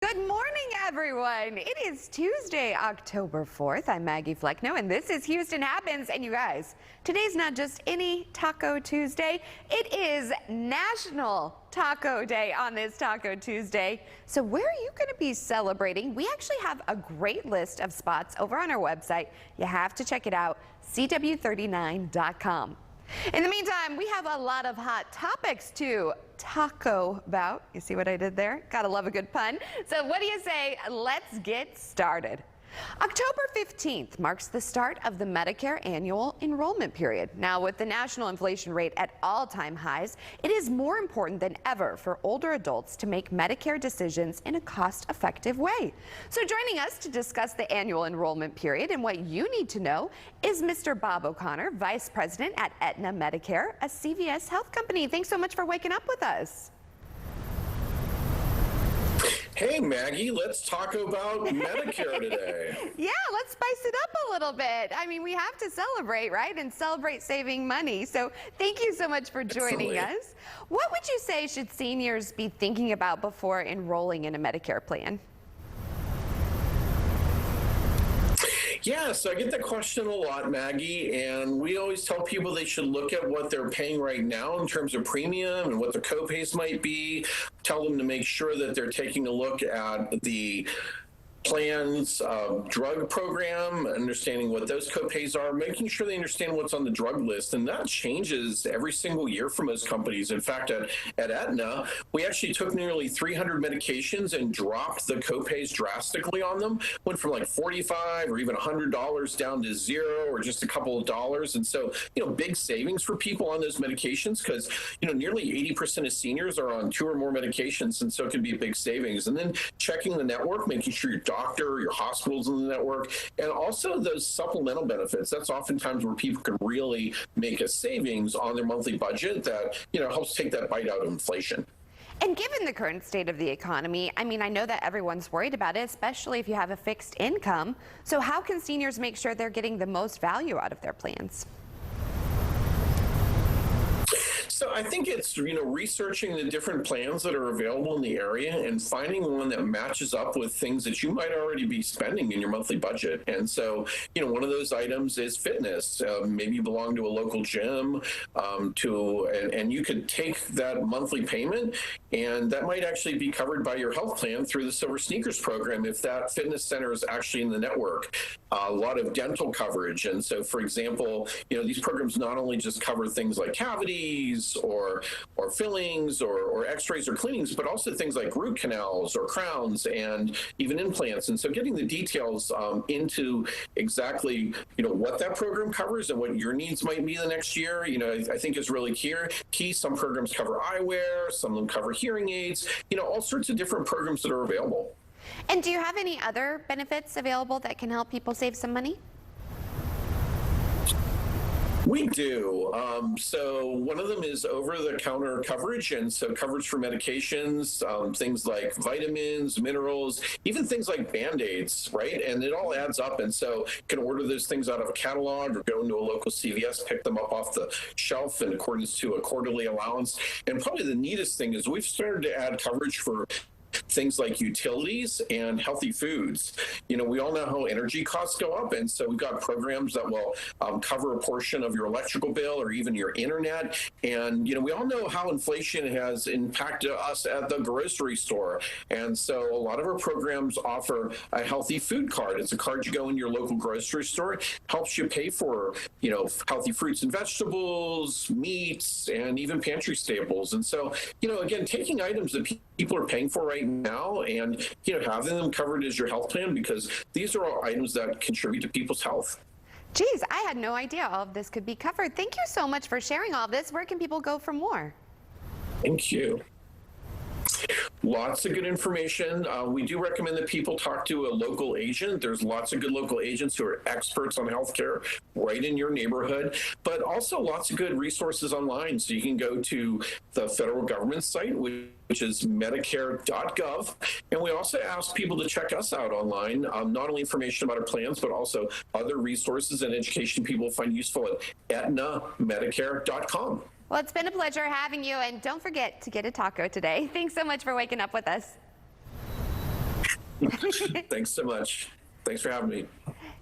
Good morning, everyone. It is Tuesday, October 4th. I'm Maggie Flecknoe, and this is Houston Happens. And you guys, today's not just any Taco Tuesday. It is National Taco Day on this Taco Tuesday. So where are you going to be celebrating? We actually have a great list of spots over on our website. You have to check it out, CW39.com. In the meantime, we have a lot of hot topics to taco about. You see what I did there? Gotta love a good pun. So what do you say? Let's get started. October 15th marks the start of the Medicare annual enrollment period. Now, with the national inflation rate at all-time highs, it is more important than ever for older adults to make Medicare decisions in a cost-effective way. So joining us to discuss the annual enrollment period and what you need to know is Mr. Bob O'Connor, Vice President at Aetna Medicare, a CVS health company. Thanks so much for waking up with us. Hey, Maggie, let's talk about Medicare today. Yeah, let's spice it up a little bit. I mean, we have to celebrate, right? And celebrate saving money. So thank you so much for joining us. What would you say should seniors be thinking about before enrolling in a Medicare plan? Yeah, so I get that question a lot, Maggie, and we always tell people they should look at what they're paying right now in terms of premium and what their copays might be. Tell them to make sure that they're taking a look at the plan's drug program, understanding what those copays are, making sure they understand what's on the drug list. And that changes every single year for most companies. In fact, at Aetna, we actually took nearly 300 medications and dropped the copays drastically on them. Went from like $45 or even $100 down to zero or just a couple of dollars. And so, big savings for people on those medications because, nearly 80% of seniors are on 2 or more medications. And so it can be a big savings. And then checking the network, making sure your doctor, your hospitals in the network, and also those supplemental benefits. That's oftentimes where people can really make a savings on their monthly budget that, helps take that bite out of inflation. And given the current state of the economy, I mean, I know that everyone's worried about it, especially if you have a fixed income. So how can seniors make sure they're getting the most value out of their plans? So I think it's, researching the different plans that are available in the area and finding one that matches up with things that you might already be spending in your monthly budget. And so, one of those items is fitness. Maybe you belong to a local gym, and you could take that monthly payment, and that might actually be covered by your health plan through the Silver Sneakers program if that fitness center is actually in the network. A lot of dental coverage. And so, for example, these programs not only just cover things like cavities, or fillings or x-rays or cleanings, but also things like root canals or crowns and even implants. And so getting the details into exactly, what that program covers and what your needs might be the next year, I think is really key. Some programs cover eyewear, some of them cover hearing aids, all sorts of different programs that are available. And do you have any other benefits available that can help people save some money? We do. So one of them is over-the-counter coverage, and so coverage for medications, things like vitamins, minerals, even things like Band-Aids, right? And it all adds up, and so you can order those things out of a catalog or go into a local CVS, pick them up off the shelf in accordance to a quarterly allowance. And probably the neatest thing is we've started to add coverage for things like utilities and healthy foods. We all know how energy costs go up, and so we've got programs that will cover a portion of your electrical bill or even your internet. And, we all know how inflation has impacted us at the grocery store. And so a lot of our programs offer a healthy food card. It's a card you go in your local grocery store, helps you pay for, healthy fruits and vegetables, meats, and even pantry staples. And so, again, taking items that people are paying for right now and having them covered as your health plan, because these are all items that contribute to people's health. Geez, I had no idea all of this could be covered. Thank you so much for sharing all of this. Where can people go for more? Thank you. Lots of good information. We do recommend that people talk to a local agent. There's lots of good local agents who are experts on healthcare right in your neighborhood, but also lots of good resources online. So you can go to the federal government site, which is Medicare.gov. And we also ask people to check us out online, not only information about our plans, but also other resources and education people find useful at AetnaMedicare.com. Well, it's been a pleasure having you, and don't forget to get a taco today. Thanks so much for waking up with us. Thanks so much. Thanks for having me.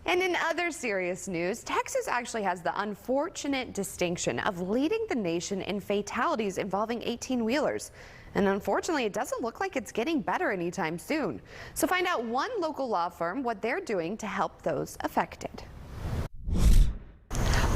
And in other serious news, Texas actually has the unfortunate distinction of leading the nation in fatalities involving 18-wheelers. And unfortunately, it doesn't look like it's getting better anytime soon. So find out one local law firm what they're doing to help those affected.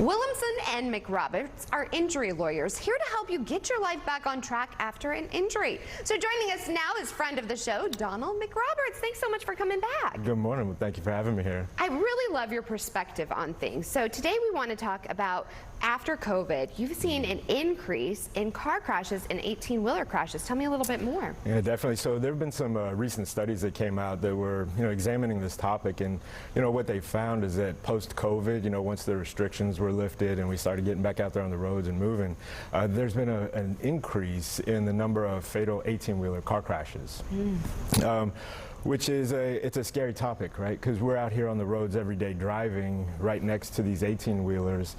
Williamson and McRoberts are injury lawyers here to help you get your life back on track after an injury. So joining us now is friend of the show, Donald McRoberts. Thanks so much for coming back. Good morning. Well, thank you for having me here. I really love your perspective on things. So today we want to talk about after COVID, you've seen an increase in car crashes and 18-wheeler crashes. Tell me a little bit more. Yeah, definitely. So there have been some recent studies that came out that were, examining this topic, and what they found is that post-COVID, once the restrictions were lifted and we started getting back out there on the roads and moving, there's been an increase in the number of fatal 18-wheeler car crashes. Which is it's a scary topic, right? Because we're out here on the roads every day driving right next to these 18-wheelers,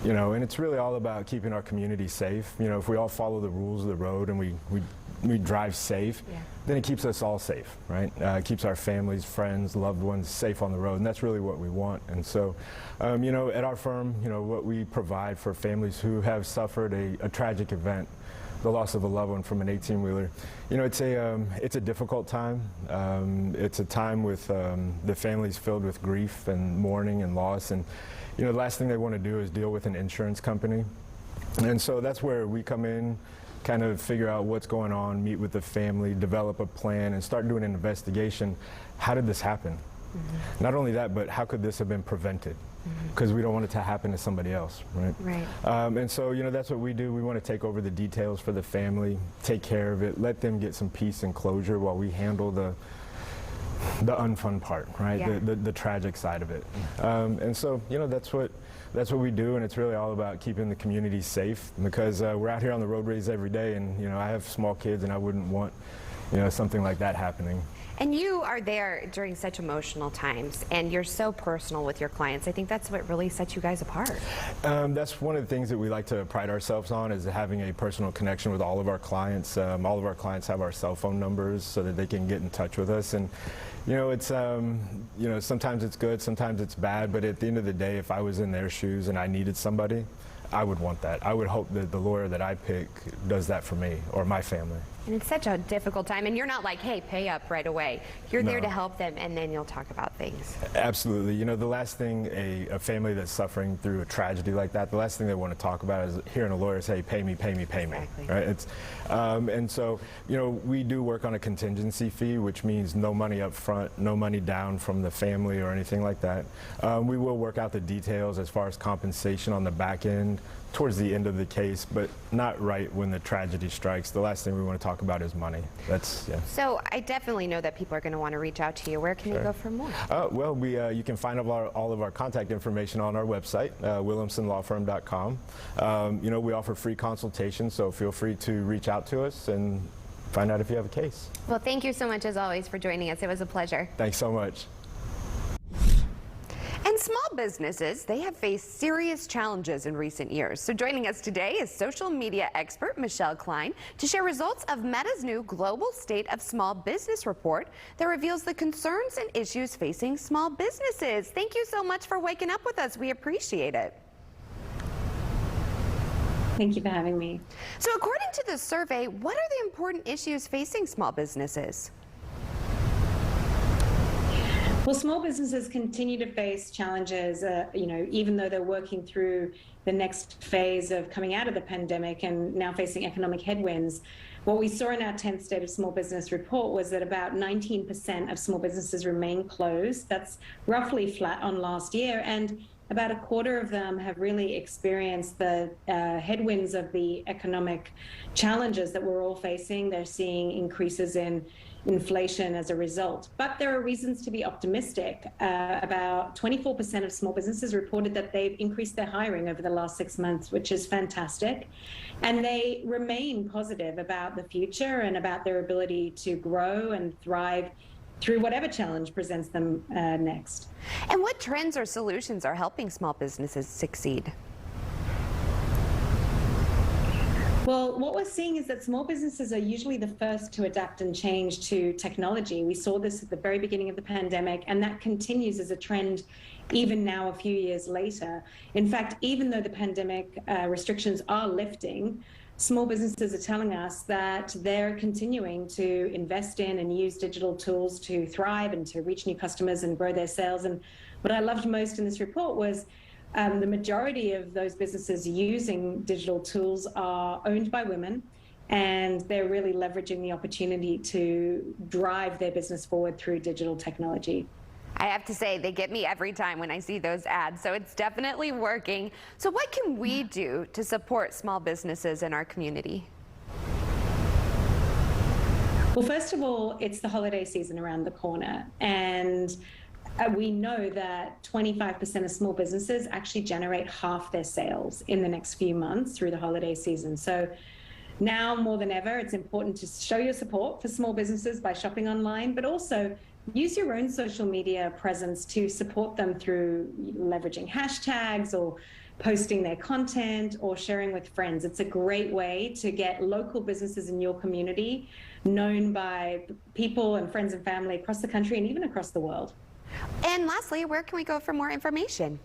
and it's really all about keeping our community safe. If we all follow the rules of the road and we drive safe, then it keeps us all safe, right? Keeps our families, friends, loved ones safe on the road, and that's really what we want. And so, at our firm, what we provide for families who have suffered a tragic event, the loss of a loved one from an 18-wheeler. It's a difficult time. It's a time with the families filled with grief and mourning and loss. And, the last thing they want to do is deal with an insurance company. And so that's where we come in, kind of figure out what's going on, meet with the family, develop a plan, and start doing an investigation. How did this happen? Mm-hmm. Not only that, but how could this have been prevented? Because we don't want it to happen to somebody else, right? Right. And so, that's what we do. We want to take over the details for the family, take care of it, let them get some peace and closure while we handle the unfun part, right? Yeah. The tragic side of it. And so, that's what we do, and it's really all about keeping the community safe, because we're out here on the roadways every day, and I have small kids, and I wouldn't want something like that happening. And you are there during such emotional times, and you're so personal with your clients. I think that's what really sets you guys apart. That's one of the things that we like to pride ourselves on, is having a personal connection with all of our clients. All of our clients have our cell phone numbers so that they can get in touch with us. And it's sometimes it's good, sometimes it's bad, but at the end of the day, if I was in their shoes and I needed somebody, I would want that. I would hope that the lawyer that I pick does that for me or my family. And it's such a difficult time, and you're not like, hey, pay up right away. You're No. there to help them, and then you'll talk about things. Absolutely. The last thing a family that's suffering through a tragedy like that, the last thing they want to talk about is hearing a lawyer say, pay me, pay me, pay me. Exactly. Right? And so, we do work on a contingency fee, which means no money up front, no money down from the family or anything like that. We will work out the details as far as compensation on the back end towards the end of the case, but not right when the tragedy strikes. The last thing we want to talk about is money. So I definitely know that people are going to want to reach out to you. Where can you go for more? Well, you can find all of our contact information on our website, williamsonlawfirm.com. We offer free consultations, so feel free to reach out to us and find out if you have a case. Well, thank you so much, as always, for joining us. It was a pleasure. Thanks so much. And small businesses, they have faced serious challenges in recent years. So joining us today is social media expert Michelle Klein to share results of Meta's new Global State of Small Business report that reveals the concerns and issues facing small businesses. Thank you so much for waking up with us. We appreciate it. Thank you for having me. So according to the survey, what are the important issues facing small businesses? Well, small businesses continue to face challenges, even though they're working through the next phase of coming out of the pandemic and now facing economic headwinds. What we saw in our 10th State of Small Business report was that about 19% of small businesses remain closed. That's roughly flat on last year. And about a quarter of them have really experienced the headwinds of the economic challenges that we're all facing. They're seeing increases in inflation as a result. But there are reasons to be optimistic. About 24% of small businesses reported that they've increased their hiring over the last 6 months, which is fantastic. And they remain positive about the future and about their ability to grow and thrive through whatever challenge presents them next. And what trends or solutions are helping small businesses succeed? Well, what we're seeing is that small businesses are usually the first to adapt and change to technology. We saw this at the very beginning of the pandemic, and that continues as a trend even now a few years later. In fact, even though the pandemic restrictions are lifting, small businesses are telling us that they're continuing to invest in and use digital tools to thrive and to reach new customers and grow their sales. And what I loved most in this report was the majority of those businesses using digital tools are owned by women, and they're really leveraging the opportunity to drive their business forward through digital technology. I have to say, they get me every time when I see those ads, so it's definitely working. So what can we do to support small businesses in our community? Well, first of all, it's the holiday season around the corner, and we know that 25% of small businesses actually generate half their sales in the next few months through the holiday season. So now more than ever, it's important to show your support for small businesses by shopping online, but also use your own social media presence to support them through leveraging hashtags or posting their content or sharing with friends. It's a great way to get local businesses in your community known by people and friends and family across the country and even across the world. And lastly, where can we go for more information?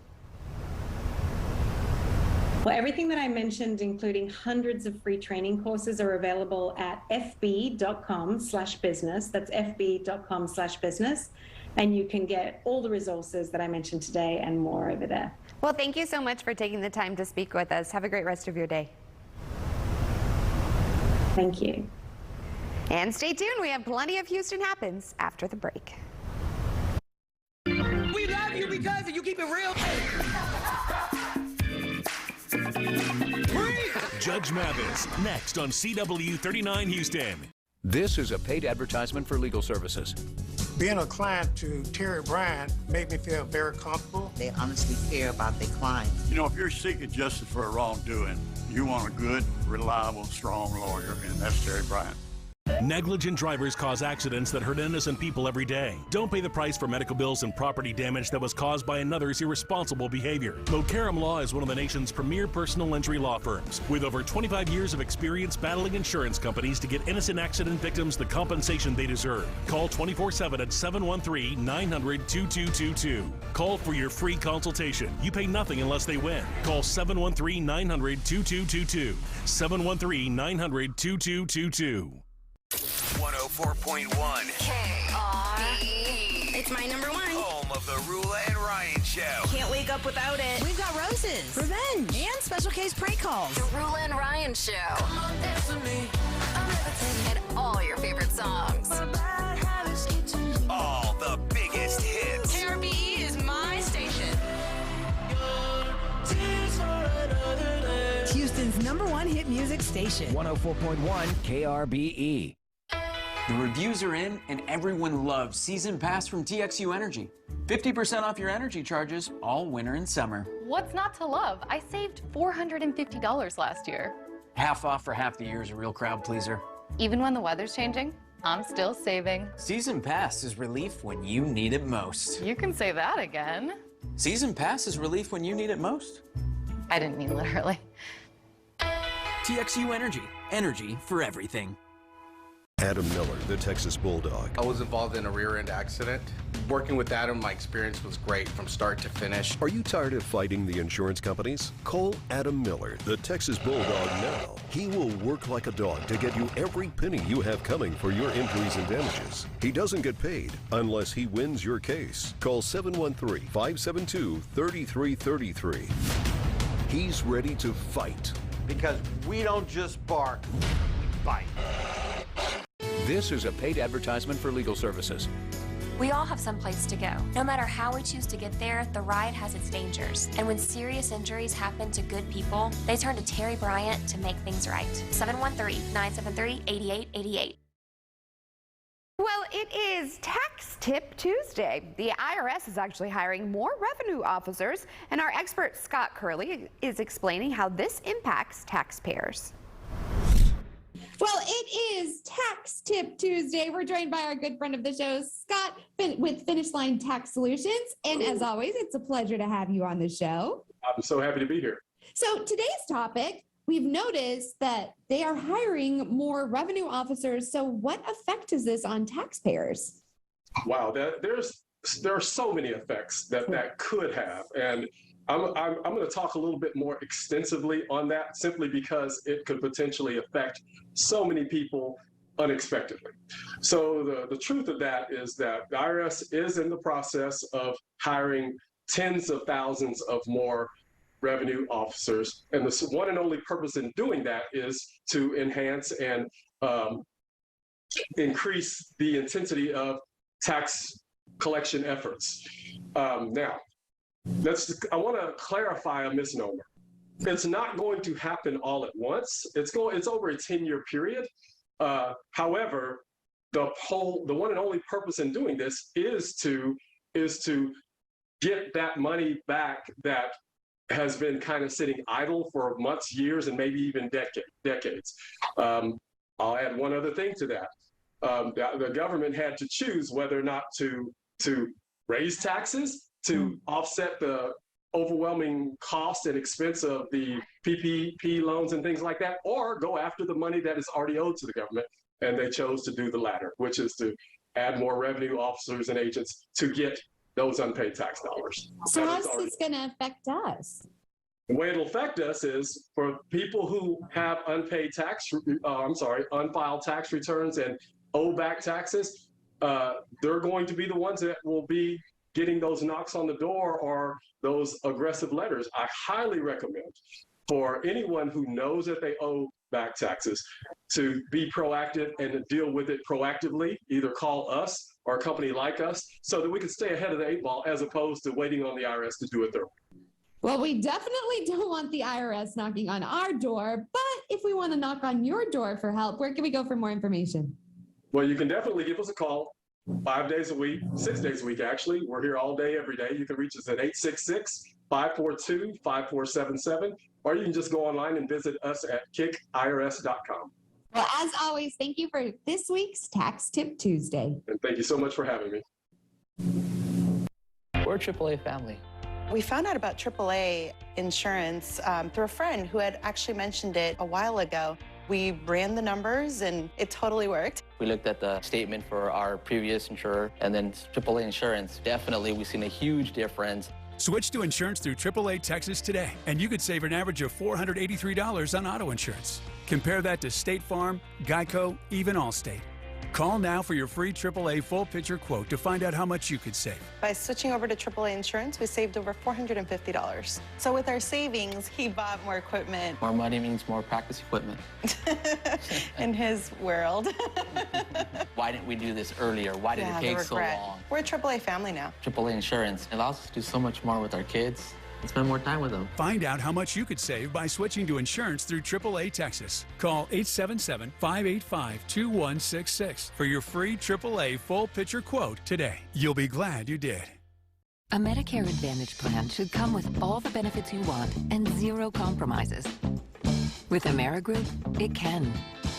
Well, everything that I mentioned, including hundreds of free training courses, are available at fb.com/business. That's fb.com/business. And you can get all the resources that I mentioned today and more over there. Well, thank you so much for taking the time to speak with us. Have a great rest of your day. Thank you. And stay tuned. We have plenty of Houston Happens after the break. We love you because you keep it real. Judge Mathis, next on CW 39 Houston. This is a paid advertisement for legal services. Being a client to Terry Bryant made me feel very comfortable. They honestly care about their clients. You know, if you're seeking justice for a wrongdoing, you want a good, reliable, strong lawyer, and that's Terry Bryant. Negligent drivers cause accidents that hurt innocent people every day. Don't pay the price for medical bills and property damage that was caused by another's irresponsible behavior. Mokaram Law is one of the nation's premier personal injury law firms, with over 25 years of experience battling insurance companies to get innocent accident victims the compensation they deserve. Call 24/7 at 713-900-2222. Call for your free consultation. You pay nothing unless they win. Call 713-900-2222. 713-900-2222. 104.1 KRBE. It's my number one. Home of the Rula and Ryan Show. Can't wake up without it. We've got roses, revenge, and special case prank calls. The Rula and Ryan Show. Come on, dance with me. And all your favorite songs. All the biggest hits. KRBE is my station. It's Houston's number one hit music station. 104.1 KRBE. The reviews are in, and everyone loves Season Pass from TXU Energy. 50% off your energy charges all winter and summer. What's not to love? I saved $450 last year. Half off for half the year is a real crowd pleaser. Even when the weather's changing, I'm still saving. Season Pass is relief when you need it most. You can say that again. Season Pass is relief when you need it most. I didn't mean literally. TXU Energy. Energy for everything. Adam Miller, the Texas Bulldog. I was involved in a rear-end accident. Working with Adam, my experience was great from start to finish. Are you tired of fighting the insurance companies? Call Adam Miller, the Texas Bulldog now. He will work like a dog to get you every penny you have coming for your injuries and damages. He doesn't get paid unless he wins your case. Call 713-572-3333. He's ready to fight. Because we don't just bark, we bite. This is a paid advertisement for legal services. We all have some place to go. No matter how we choose to get there, the ride has its dangers. And when serious injuries happen to good people, they turn to Terry Bryant to make things right. 713-973-8888. Well, it is Tax Tip Tuesday. The IRS is actually hiring more revenue officers, and our expert Scott Curley is explaining how this impacts taxpayers. Well, it is Tax Tip Tuesday. We're joined by our good friend of the show, Scott, with Finish Line Tax Solutions. And as always, it's a pleasure to have you on the show. I'm so happy to be here. So today's topic, we've noticed that they are hiring more revenue officers. So what effect is this on taxpayers? Wow, there are so many effects that could have, and I'm going to talk a little bit more extensively on that, simply because it could potentially affect so many people unexpectedly. So the truth of that is that the IRS is in the process of hiring tens of thousands of more revenue officers, and the one and only purpose in doing that is to enhance and increase the intensity of tax collection efforts. Now, I want to clarify a misnomer. It's not going to happen all at once. It's over a 10-year period. However, the one and only purpose in doing this is to get that money back that has been kind of sitting idle for months, years, and maybe even decades. I'll add one other thing to that. The government had to choose whether or not to raise taxes to offset the overwhelming cost and expense of the PPP loans and things like that, or go after the money that is already owed to the government. And they chose to do the latter, which is to add more revenue officers and agents to get those unpaid tax dollars. So how's this going to affect us? The way it'll affect us is for people who have unfiled tax returns and owe back taxes, they're going to be the ones that will be getting those knocks on the door or those aggressive letters. I highly recommend for anyone who knows that they owe back taxes to be proactive and to deal with it proactively, either call us or a company like us, so that we can stay ahead of the 8 ball as opposed to waiting on the IRS to do it their way. Well, we definitely don't want the IRS knocking on our door, but if we want to knock on your door for help, where can we go for more information? Well, you can definitely give us a call 5 days a week, 6 days a week, actually. We're here all day, every day. You can reach us at 866-542-5477, or you can just go online and visit us at kickirs.com. Well, as always, thank you for this week's Tax Tip Tuesday. And thank you so much for having me. We're a AAA family. We found out about AAA insurance through a friend who had actually mentioned it a while ago. We ran the numbers and it totally worked. We looked at the statement for our previous insurer and then AAA insurance. Definitely, we've seen a huge difference. Switch to insurance through AAA Texas today, and you could save an average of $483 on auto insurance. Compare that to State Farm, Geico, even Allstate. Call now for your free AAA full picture quote to find out how much you could save. By switching over to AAA insurance, we saved over $450. So with our savings, he bought more equipment. More money means more practice equipment. In his world. Why didn't we do this earlier? Why did it take so long? We're a AAA family now. AAA insurance allows us to do so much more with our kids and spend more time with them. Find out how much you could save by switching to insurance through AAA Texas. Call 877-585-2166 for your free AAA full picture quote today. You'll be glad you did. A Medicare Advantage plan should come with all the benefits you want and zero compromises. With Amerigroup, it can.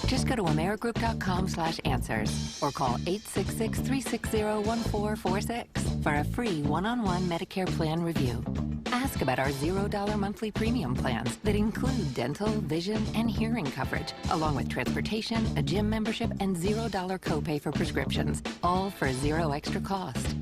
Just go to amerigroup.com/answers or call 866-360-1446 for a free one-on-one Medicare plan review. Ask about our $0 monthly premium plans that include dental, vision, and hearing coverage, along with transportation, a gym membership, and $0 copay for prescriptions, all for zero extra cost.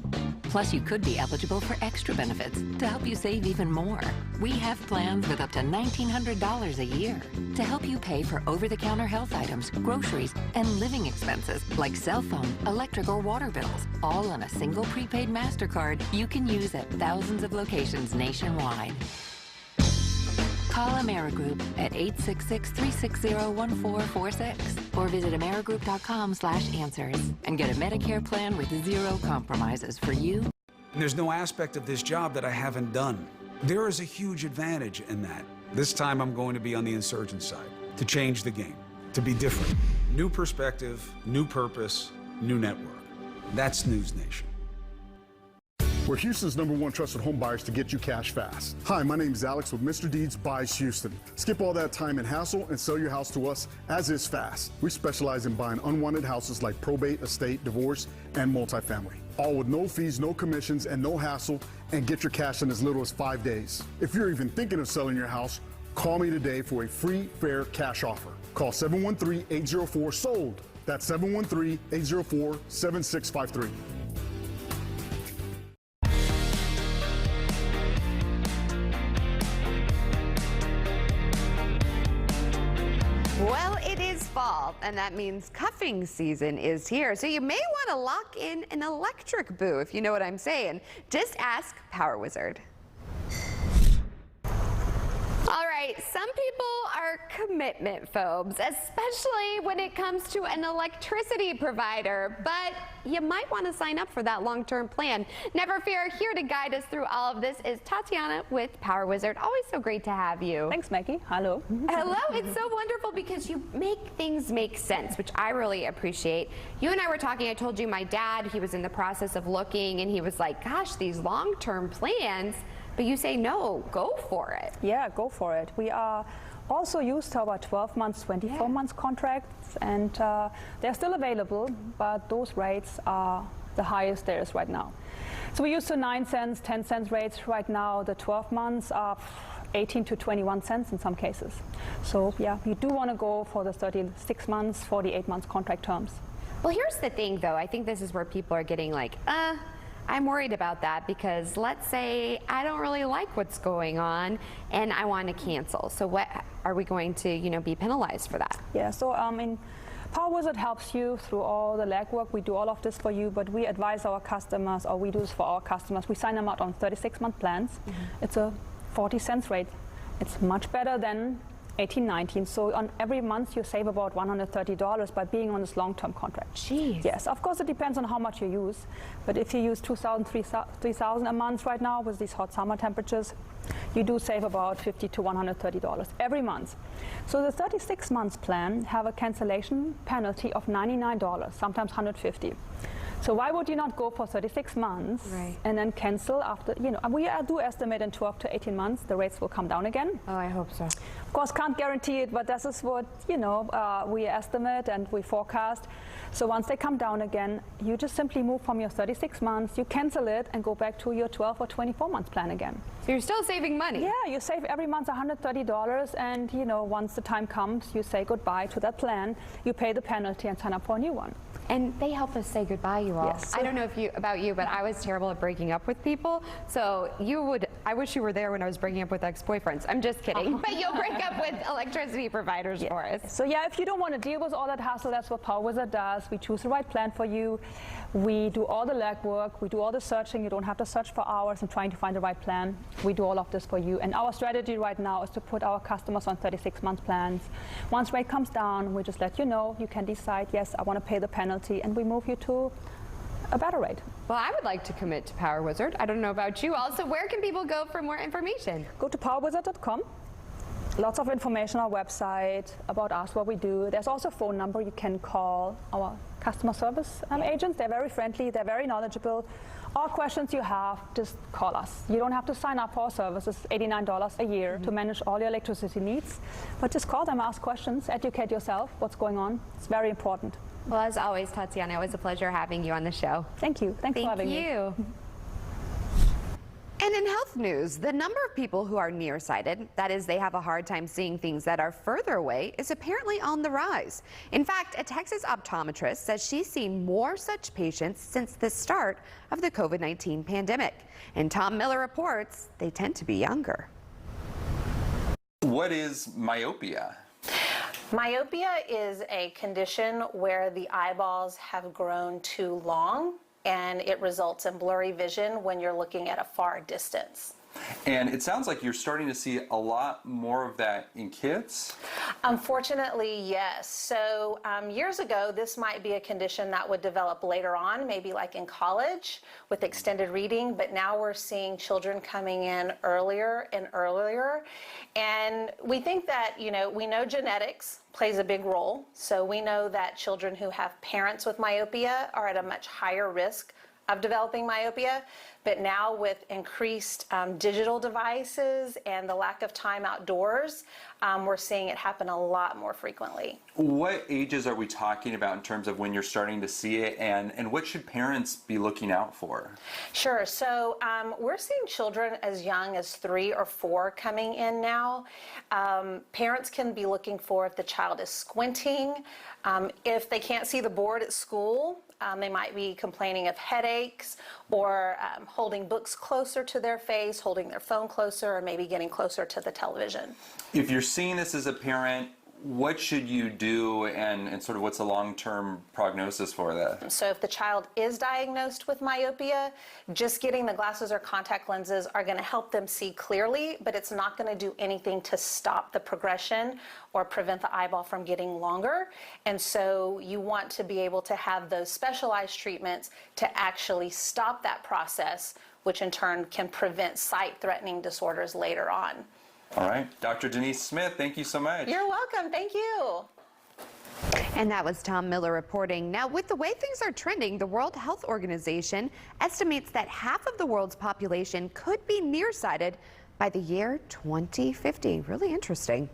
Plus, you could be eligible for extra benefits to help you save even more. We have plans with up to $1,900 a year to help you pay for over-the-counter health items, groceries, and living expenses like cell phone, electric, or water bills, all on a single prepaid MasterCard you can use at thousands of locations nationwide. Call Amerigroup at 866-360-1446 or visit amerigroup.com/answers and get a Medicare plan with zero compromises for you. There's no aspect of this job that I haven't done. There is a huge advantage in that. This time I'm going to be on the insurgent side, to change the game, to be different. New perspective, new purpose, new network. That's News Nation. We're Houston's #1 trusted home buyers to get you cash fast. Hi, my name is Alex with Mr. Deeds Buys Houston. Skip all that time and hassle and sell your house to us as is fast. We specialize in buying unwanted houses like probate, estate, divorce, and multifamily. All with no fees, no commissions, and no hassle, and get your cash in as little as 5 days. If you're even thinking of selling your house, Call me today for a free, fair cash offer. Call 713-804-SOLD. That's 713-804-7653. Well, it is fall, and that means cuffing season is here. So you may want to lock in an electric boo, if you know what I'm saying. Just ask Power Wizard. All right, some people are commitment phobes, especially when it comes to an electricity provider, but you might want to sign up for that long-term plan. Never fear, here to guide us through all of this is Tatiana with Power Wizard. Always so great to have you. Thanks, Maggie. Hello. Hello, it's so wonderful because you make things make sense, which I really appreciate. You and I were talking, I told you my dad, he was in the process of looking, and he was like, gosh, these long-term plans, but you say no, go for it. Yeah, go for it. We are also used to our 12 months, 24 months contracts, and they're still available, but those rates are the highest there is right now. So we're used to 9 cents, 10 cents rates right now. The 12 months are 18 to 21 cents in some cases. So yeah, you do want to go for the 36 months, 48 months contract terms. Well, here's the thing though, I think this is where people are getting like, I'm worried about that because let's say I don't really like what's going on and I want to cancel. So what are we going to, be penalized for that? Yeah, so Power Wizard helps you through all the legwork. We do all of this for you, but we advise our customers, or we do this for our customers. We sign them out on 36-month plans. It's a 40 cents rate. It's much better than 18, 19. So on every month you save about $130 by being on this long-term contract. Jeez. Yes, of course it depends on how much you use, but if you use 2,000, 3,000 a month right now with these hot summer temperatures, you do save about $50 to $130 every month. So the 36 months plan have a cancellation penalty of $99, sometimes $150. So why would you not go for 36 months and then cancel after, we do estimate in 12 to 18 months the rates will come down again. Oh, I hope so. Of course, can't guarantee it, but this is what, we estimate and we forecast. So once they come down again, you just simply move from your 36 months, you cancel it and go back to your 12 or 24 months plan again. So you're still saving money? Yeah, you save every month $130 and, once the time comes, you say goodbye to that plan, you pay the penalty and sign up for a new one. And they help us say goodbye, you all. Yes. I don't know about you, but I was terrible at breaking up with people. So I wish you were there when I was breaking up with ex-boyfriends. I'm just kidding. But you'll break up with electricity providers for us. So yeah, if you don't want to deal with all that hassle, that's what Power Wizard does. We choose the right plan for you. We do all the legwork. We do all the searching. You don't have to search for hours and trying to find the right plan. We do all of this for you. And our strategy right now is to put our customers on 36-month plans. Once rate comes down, we just let you know. You can decide, yes, I want to pay the penalty, and we move you to a better rate. Well, I would like to commit to Power Wizard. I don't know about you. Also, where can people go for more information? Go to powerwizard.com. Lots of information on our website about us, what we do. There's also a phone number you can call our customer service agents. They're very friendly, they're very knowledgeable. All questions you have, just call us. You don't have to sign up for our services, $89 a year to manage all your electricity needs. But just call them, ask questions, educate yourself, what's going on. It's very important. Well, as always, Tatiana, it was a pleasure having you on the show. Thank you. Thanks for having me. Thank you. And in health news, the number of people who are nearsighted, that is, they have a hard time seeing things that are further away, is apparently on the rise. In fact, a Texas optometrist says she's seen more such patients since the start of the COVID-19 pandemic. And Tom Miller reports they tend to be younger. What is myopia? Myopia is a condition where the eyeballs have grown too long, and it results in blurry vision when you're looking at a far distance. And it sounds like you're starting to see a lot more of that in kids? Unfortunately, yes. So years ago, this might be a condition that would develop later on, maybe like in college with extended reading, but now we're seeing children coming in earlier and earlier. And we think that, we know genetics plays a big role. So we know that children who have parents with myopia are at a much higher risk of developing myopia, but now with increased digital devices and the lack of time outdoors, we're seeing it happen a lot more frequently. What ages are we talking about in terms of when you're starting to see it, and what should parents be looking out for? Sure. So we're seeing children as young as 3 or 4 coming in now. Parents can be looking for if the child is squinting, if they can't see the board at school. They might be complaining of headaches or holding books closer to their face, holding their phone closer, or maybe getting closer to the television. If you're seeing this as a parent, what should you do, and sort of what's the long-term prognosis for that? So if the child is diagnosed with myopia, just getting the glasses or contact lenses are going to help them see clearly, but it's not going to do anything to stop the progression or prevent the eyeball from getting longer. And so you want to be able to have those specialized treatments to actually stop that process, which in turn can prevent sight-threatening disorders later on. All right. Dr. Denise Smith, thank you so much. You're welcome. Thank you. And that was Tom Miller reporting. Now, with the way things are trending, the World Health Organization estimates that half of the world's population could be nearsighted by the year 2050. Really interesting.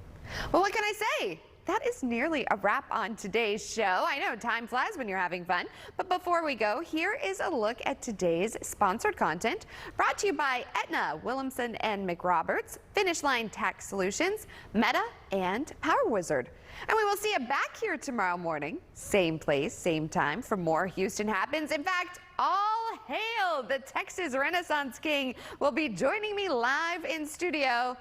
Well, what can I say? That is nearly a wrap on today's show. I know time flies when you're having fun, but before we go, here is a look at today's sponsored content brought to you by Aetna, Williamson and McRoberts, Finish Line Tax Solutions, Meta, and Power Wizard. And we will see you back here tomorrow morning, same place, same time, for more Houston Happens. In fact, all hail the Texas Renaissance King will be joining me live in studio.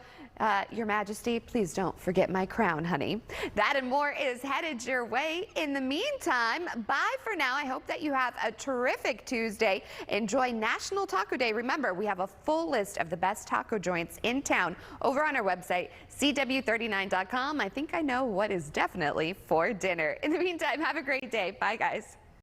Your Majesty, please don't forget my crown, honey. That and more is headed your way. In the meantime, bye for now. I hope that you have a terrific Tuesday. Enjoy National Taco Day. Remember, we have a full list of the best taco joints in town over on our website, CW39.com. I think I know what is definitely for dinner. In the meantime, have a great day. Bye, guys.